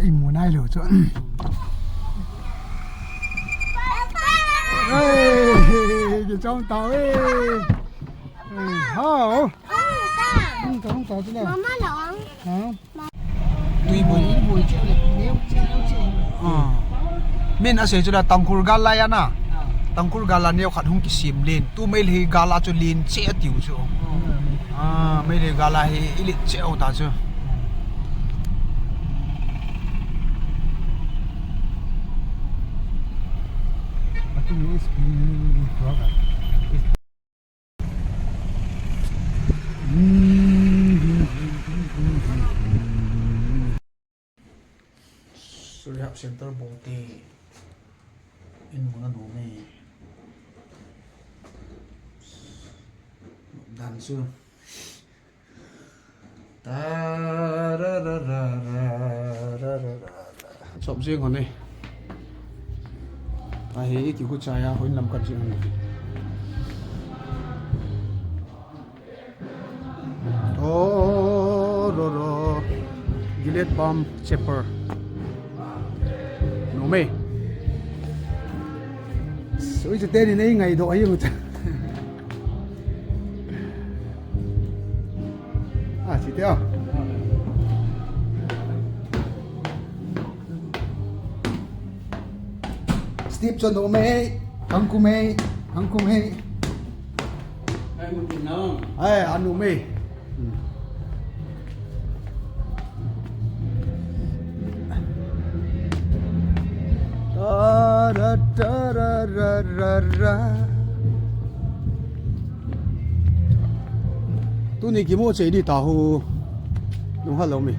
cái mùa này rồi chứ cái trong tàu ấy hao không tàu thế nào Mama lỏng hả tùy bùi mình ở đây là tăng cur gala ya na tăng cur gala neo khát hung kisim lên tu mấy hi gala cho lên che tiêu chứ mấy hi gala hi ilit che ô ta chứ Rehab center bote in mga nome dan su ta ra ra ra ra ra chop riêng hòn này ta hễ kiểu Kichai à hồi làm cắt riêng này oh Gilead Balm Chipper nome soi cho tên này ngày độ ấy mà chỉ theo Steve cho nome hang kume ai một tin nào ai ăn nome da da da da da da tu ni kimo che đi tàu đúng hello mi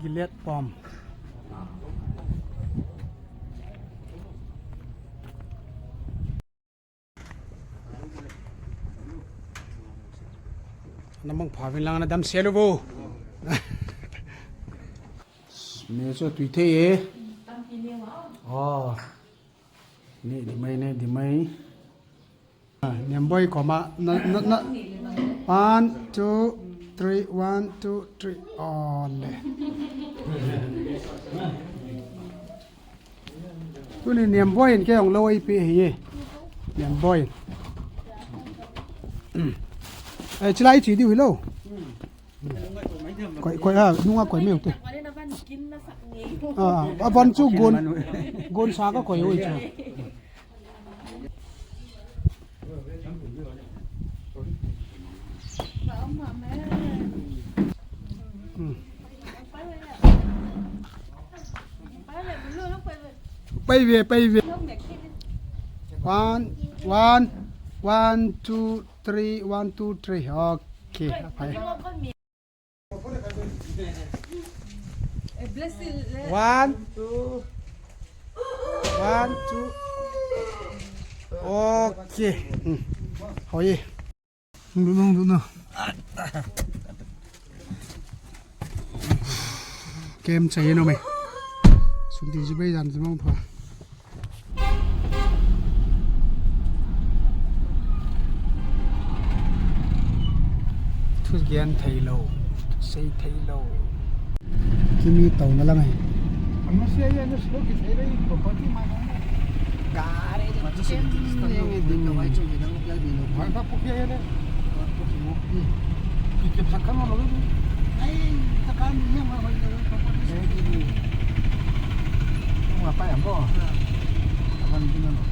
Gilead Balm namang pavin lang na dam selo bo meso tuite ye oh ni di mai nem boy koma na 1 2 3 1 2 3 on tu ni nem boy ke ong loi pe ye nem boy ai chilai chi di hilo coi ha nunga coi meu te à von chu gon sa có coi oi chu bay về one 2 3 1 2 3 okay phải one two okay hỏi đúng kem cháy nó mày xuống thì chỉ bây giờ chỉ mong thôi thứ gian thầy lâu xây thầy lâu cái mi tàu nó là này Ano siya yan? Ano siya? Kita rin. Pagpati man. gare di kawai chu ni dang pla dino Ay, tapos kaya yan eh. Kikip sa kanon ulit. ai takan niya ma hoy Eh, di. Ang apa yan po? Awan din ano.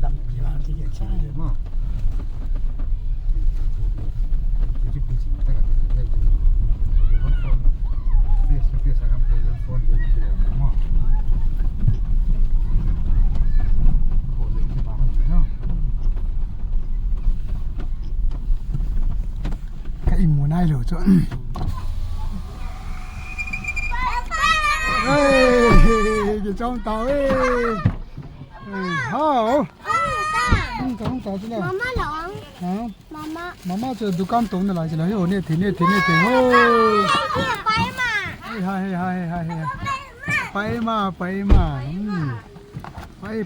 lam ya ti ya cha Mo. Jadi kunci kita kan. Biasa kan phone dia kira mo. Boleh kita bangun no. cái mùa này rồi chứ cái trong tàu ấy hao không tàu chứ nào Mama lỏng. hả Mama. mama chơi dukan tàu này lại chứ là hiểu nè thì ô Bay mà. hay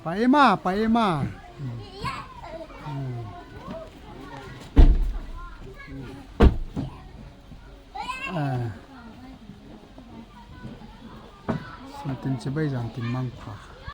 bay mà bay mà à xin tin sẽ bây giờ tin mang phá